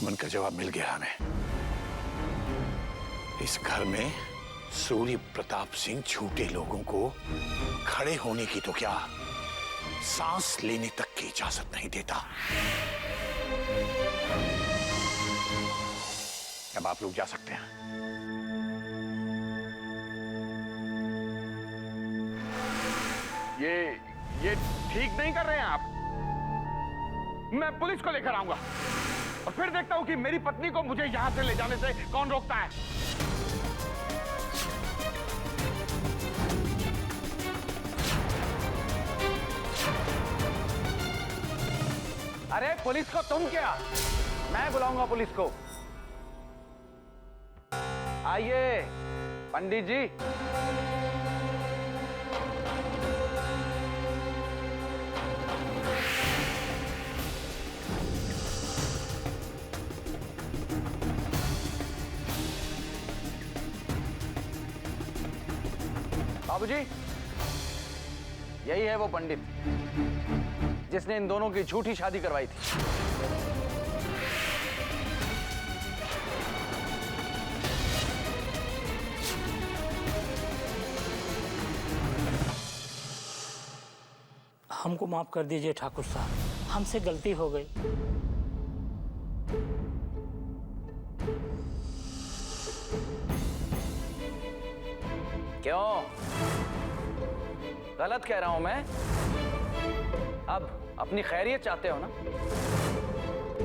सुमन का जवाब मिल गया हमें। इस घर में सूर्य प्रताप सिंह झूठे लोगों को खड़े होने की तो क्या, सांस लेने तक की इजाजत नहीं देता। अब आप लोग जा सकते हैं। ये ठीक नहीं कर रहे हैं आप। मैं पुलिस को लेकर आऊंगा और फिर देखता हूं कि मेरी पत्नी को मुझे यहां से ले जाने से कौन रोकता है। अरे पुलिस को तुम क्या, मैं बुलाऊंगा पुलिस को। आइए पंडित जी। बाबूजी, यही है वो पंडित जिसने इन दोनों की झूठी शादी करवाई थी। हमको माफ कर दीजिए ठाकुर साहब, हमसे गलती हो गई। क्यों गलत कह रहा हूं मैं? अब अपनी खैरियत चाहते हो ना,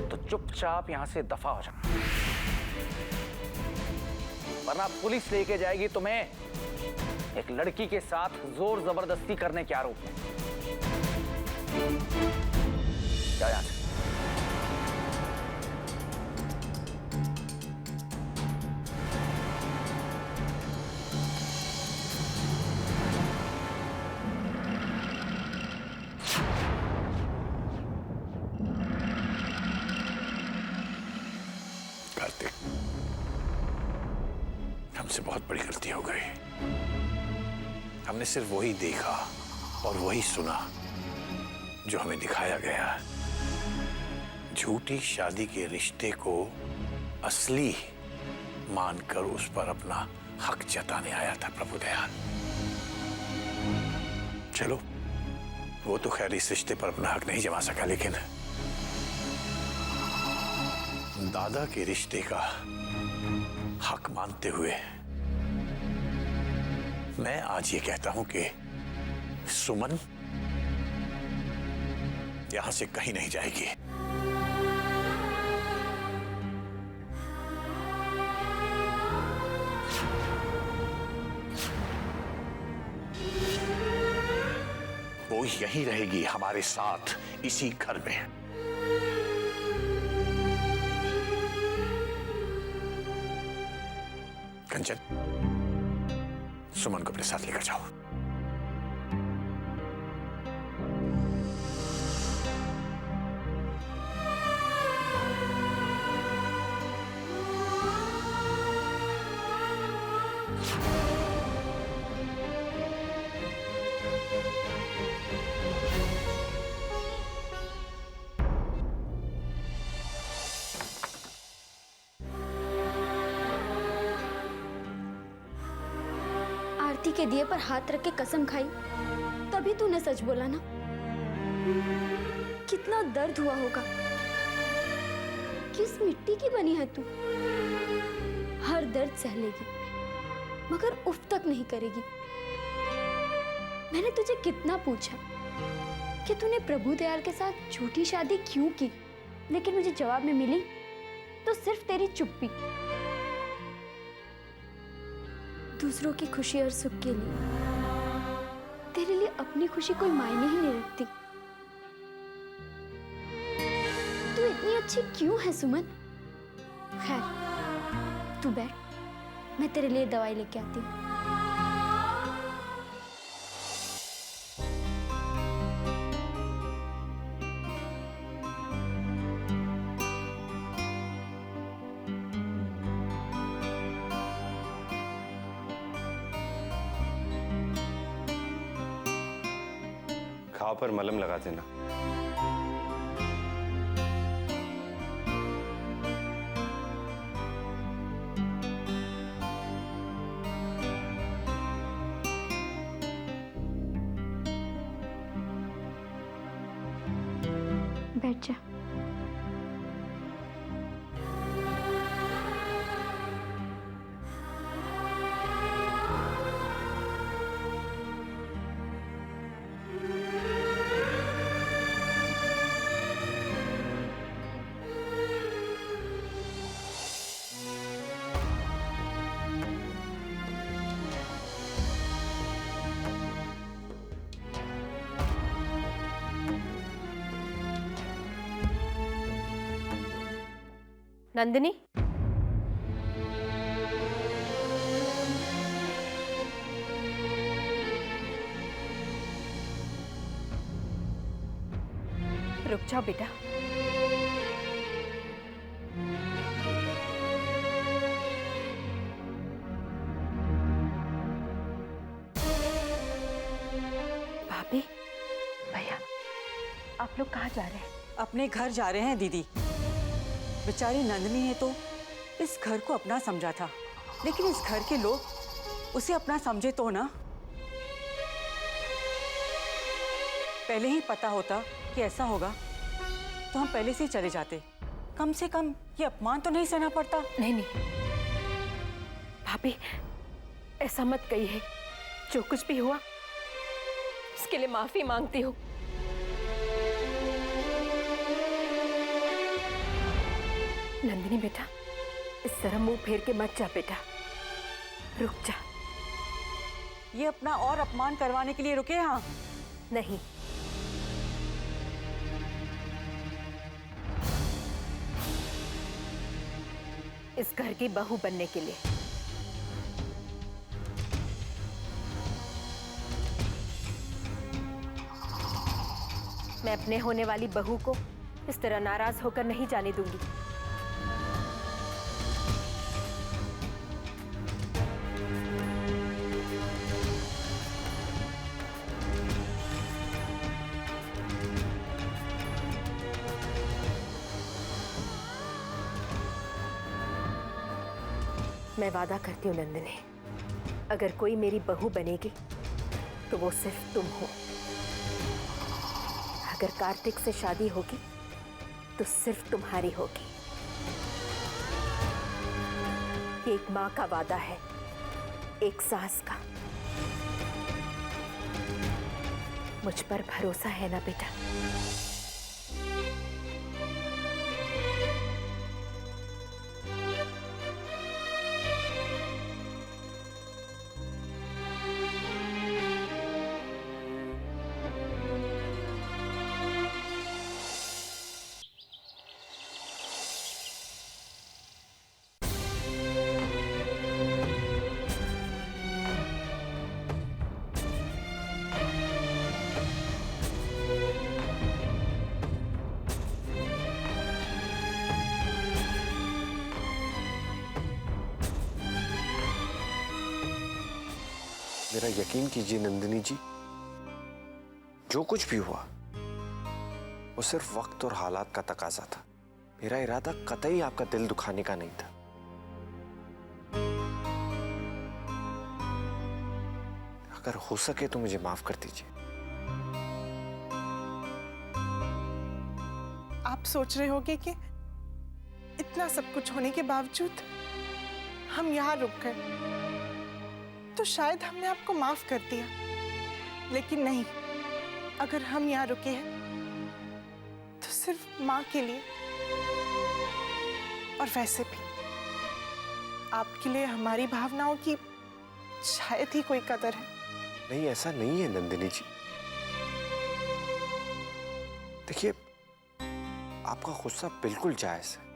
तो चुपचाप यहां से दफा हो जाओ, वरना पुलिस लेके जाएगी तुम्हें एक लड़की के साथ जोर जबरदस्ती करने के आरोप में। जाओ यहां से। कार्तिक, हमसे बहुत बड़ी गलती हो गई। हमने सिर्फ वही देखा और वही सुना जो हमें दिखाया गया। झूठी शादी के रिश्ते को असली मानकर उस पर अपना हक जताने आया था प्रभु दयाल। चलो, वो तो खैर इस रिश्ते पर अपना हक नहीं जमा सका, लेकिन दादा के रिश्ते का हक मानते हुए मैं आज ये कहता हूं कि सुमन यहां से कहीं नहीं जाएगी। वो यहीं रहेगी हमारे साथ इसी घर में। कंचन, सुमन को अपने साथ लेकर जाओ। आरती के दिए पर हाथ रख के कसम खाई, तभी तूने सच बोला ना। कितना दर्द हुआ होगा। किस मिट्टी की बनी है तू? हर दर्द सह लेगी मगर उफ तक नहीं करेगी। मैंने तुझे कितना पूछा कि तूने प्रभु दयाल के साथ झूठी शादी क्यों की, लेकिन मुझे जवाब में मिली तो सिर्फ तेरी चुप्पी। दूसरों की खुशी और सुख के लिए तेरे लिए अपनी खुशी कोई मायने ही नहीं रखती। तू इतनी अच्छी क्यों है सुमन? खैर तू बैठ, मैं तेरे लिए दवाई लेके आती हूँ। घाव पर मलहम लगा देना। बैठ जा। नंदिनी, रुक जाओ बेटा। भाभी, भैया, आप लोग कहाँ जा रहे हैं? अपने घर जा रहे हैं दीदी। बेचारी नंदिनी ने तो इस घर को अपना समझा था, लेकिन इस घर के लोग उसे अपना समझे तो ना। पहले ही पता होता कि ऐसा होगा तो हम पहले से ही चले जाते। कम से कम ये अपमान तो नहीं सहना पड़ता। नहीं नहीं भाभी, ऐसा मत कहिए। जो कुछ भी हुआ उसके लिए माफी मांगती हूँ। नंदिनी बेटा, इस तरह मुंह फेर के मत जा बेटा, रुक जा। ये अपना और अपमान करवाने के लिए रुके यहाँ? नहीं, इस घर की बहू बनने के लिए। मैं अपने होने वाली बहू को इस तरह नाराज होकर नहीं जाने दूंगी। मैं वादा करती हूँ नंदिनी, अगर कोई मेरी बहू बनेगी तो वो सिर्फ तुम हो। अगर कार्तिक से शादी होगी तो सिर्फ तुम्हारी होगी। ये एक माँ का वादा है, एक सास का। मुझ पर भरोसा है ना बेटा? मेरा यकीन कीजिए नंदिनी जी, जो कुछ भी हुआ वो सिर्फ वक्त और हालात का तकाजा था। मेरा इरादा कतई आपका दिल दुखाने का नहीं था। अगर हो सके तो मुझे माफ कर दीजिए। आप सोच रहे होंगे कि इतना सब कुछ होने के बावजूद हम यहाँ रुक गए तो शायद हमने आपको माफ कर दिया, लेकिन नहीं। अगर हम यहाँ रुके हैं तो सिर्फ माँ के लिए, और वैसे भी आपके लिए हमारी भावनाओं की शायद ही कोई कदर है। नहीं, ऐसा नहीं है नंदिनी जी। देखिए, आपका गुस्सा बिल्कुल जायज है,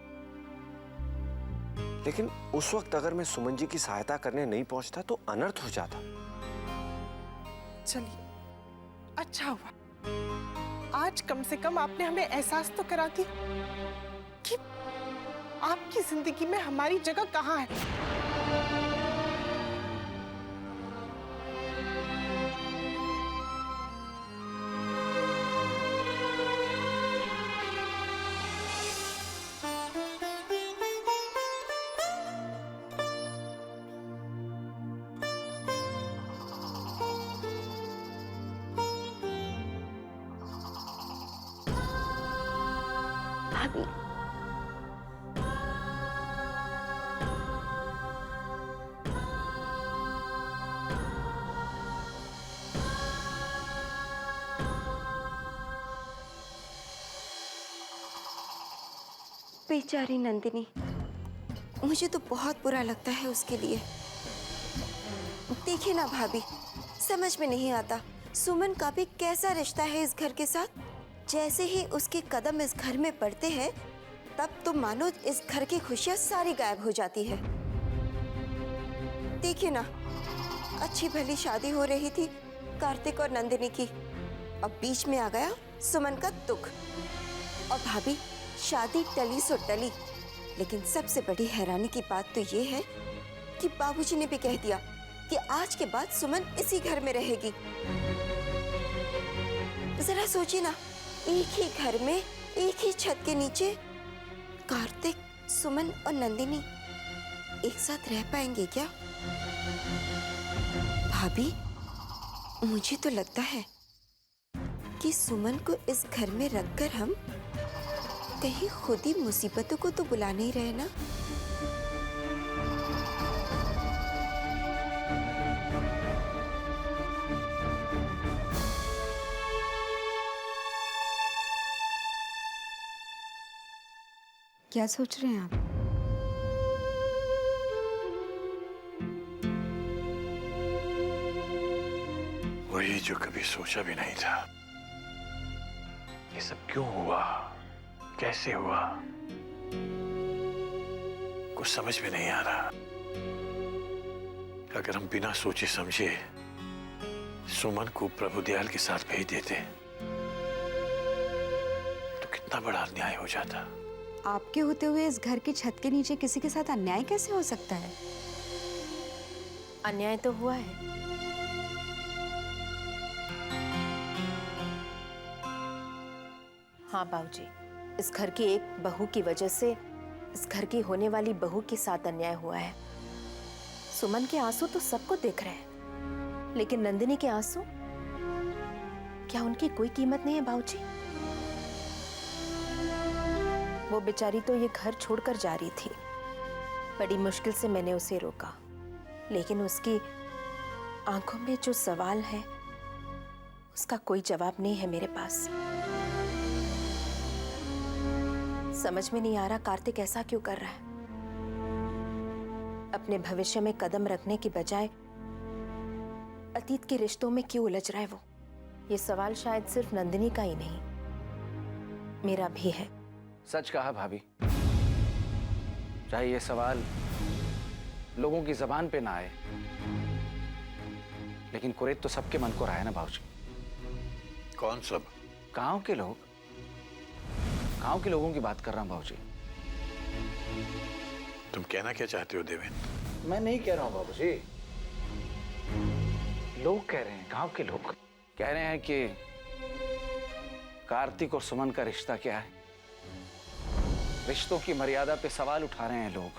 लेकिन उस वक्त अगर मैं सुमन जी की सहायता करने नहीं पहुंचता तो अनर्थ हो जाता। चलिए, अच्छा हुआ आज कम से कम आपने हमें एहसास तो करा दी कि आपकी जिंदगी में हमारी जगह कहाँ है। बेचारी नंदिनी, मुझे तो बहुत बुरा लगता है उसके लिए। देखिए ना भाभी, समझ में नहीं आता सुमन का भी कैसा रिश्ता है इस घर के साथ। जैसे ही उसके कदम इस घर में पड़ते हैं तब तो मानो इस घर की खुशियां सारी गायब हो जाती है। देखिए ना, अच्छी भली शादी हो रही थी कार्तिक और नंदिनी की, अब बीच में आ गया सुमन का दुख। और भाभी, शादी टली सो टली, लेकिन सबसे बड़ी हैरानी की बात तो ये है कि बाबूजी ने भी कह दिया कि आज के बाद सुमन इसी घर में रहेगी। जरा सोचिए ना, एक ही घर में एक ही छत के नीचे कार्तिक, सुमन और नंदिनी एक साथ रह पाएंगे क्या? भाभी, मुझे तो लगता है कि सुमन को इस घर में रखकर हम कहीं खुद ही मुसीबतों को तो बुला नहीं रहे ना। क्या सोच रहे हैं आप? वही जो कभी सोचा भी नहीं था। ये सब क्यों हुआ, कैसे हुआ, कुछ समझ में नहीं आ रहा। अगर हम बिना सोचे समझे सुमन को प्रभुदयाल के साथ भेज देते तो कितना बड़ा अन्याय हो जाता। आपके होते हुए इस घर की छत के नीचे किसी के साथ अन्याय कैसे हो सकता है? अन्याय तो हुआ है। हाँ बाबूजी, इस घर की एक बहू की वजह से इस घर की होने वाली बहू के साथ अन्याय हुआ है। सुमन के आंसू तो सबको दिख रहे हैं, लेकिन नंदिनी के आंसू, क्या उनकी कोई कीमत नहीं है बाबूजी? वो बेचारी तो ये घर छोड़कर जा रही थी। बड़ी मुश्किल से मैंने उसे रोका, लेकिन उसकी आंखों में जो सवाल है उसका कोई जवाब नहीं है मेरे पास। समझ में नहीं आ रहा कार्तिक ऐसा क्यों कर रहा है। अपने भविष्य में कदम रखने की बजाय अतीत के रिश्तों में क्यों उलझ रहा है वो। ये सवाल शायद सिर्फ नंदिनी का ही नहीं, मेरा भी है। सच कहा भाभी, चाहे ये सवाल लोगों की जबान पे ना आए, लेकिन कुरेद तो सबके मन को रहा है ना बाबूजी। कौन सब? गांव के लोग, गांव के लोगों की बात कर रहा हूं बाबूजी। तुम कहना क्या चाहते हो देवेंद्र? मैं नहीं कह रहा हूं बाबूजी, लोग कह रहे हैं, गांव के लोग कह रहे हैं कि कार्तिक और सुमन का रिश्ता क्या है। रिश्तों की मर्यादा पे सवाल उठा रहे हैं लोग।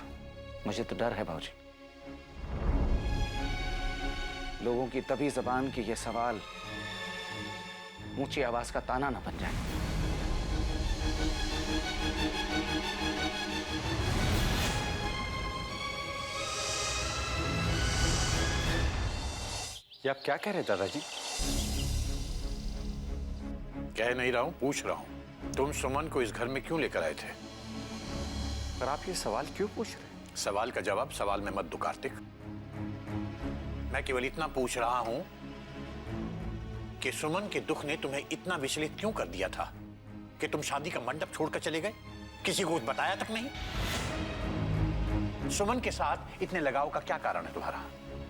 मुझे तो डर है बाबूजी, लोगों की तभी जबान की ये सवाल ऊंची आवाज का ताना न बन जाए। ये आप क्या कह रहे हैं दादाजी? कह नहीं रहा हूं, पूछ रहा हूं। तुम सुमन को इस घर में क्यों लेकर आए थे? पर आप ये सवाल क्यों पूछ रहे हैं? सवाल का जवाब सवाल में मत दो कार्तिक। मैं केवल इतना पूछ रहा हूं कि सुमन के दुख ने तुम्हें इतना विचलित क्यों कर दिया था कि तुम शादी का मंडप छोड़कर चले गए? किसी को कुछ बताया तक नहीं? सुमन के साथ इतने लगाव का क्या कारण है तुम्हारा?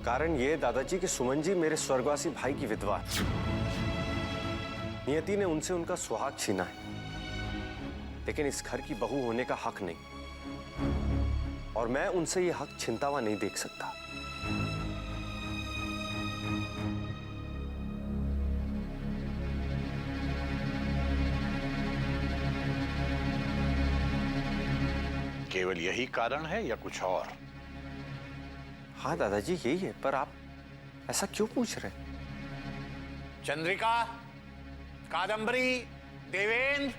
कारण ये दादाजी कि सुमन जी मेरे स्वर्गवासी भाई की विधवा। नियति ने उनसे उनका सुहाग छीना है, लेकिन इस घर की बहू होने का हक नहीं, और मैं उनसे ये हक छिनता हुआ नहीं देख सकता। केवल यही कारण है या कुछ और? हाँ दादाजी यही है, पर आप ऐसा क्यों पूछ रहे हैं? चंद्रिका, कादंबरी, देवेंद्र,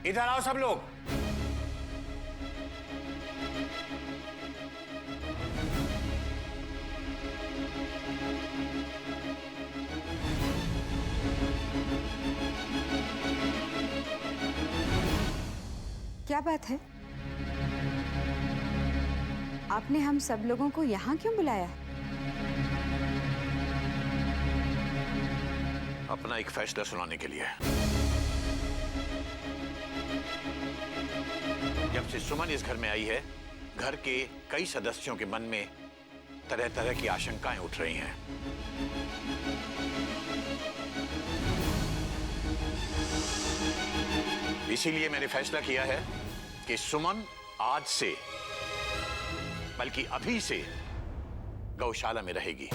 इधर आओ सब लोग। क्या क्या बात है? आपने हम सब लोगों को यहाँ क्यों बुलाया? अपना एक फैसला सुनाने के लिए। जब से सुमन इस घर में आई है, घर के कई सदस्यों के मन में तरह तरह की आशंकाएं उठ रही हैं। इसीलिए मैंने फैसला किया है कि सुमन आज से, बल्कि अभी से, गौशाला में रहेगी।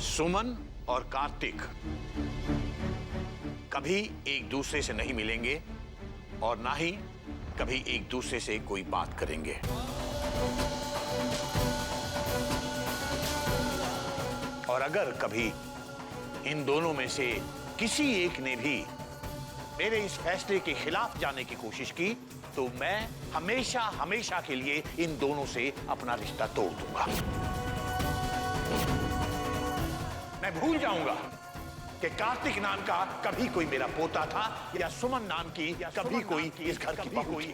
सुमन और कार्तिक कभी एक दूसरे से नहीं मिलेंगे और ना ही कभी एक दूसरे से कोई बात करेंगे। और अगर कभी इन दोनों में से किसी एक ने भी मेरे इस फैसले के खिलाफ जाने की कोशिश की तो मैं हमेशा हमेशा के लिए इन दोनों से अपना रिश्ता तोड़ दूंगा। मैं भूल जाऊंगा कि कार्तिक नाम का कभी कोई मेरा पोता था या सुमन नाम की कभी कोई इस घर की बहू थी।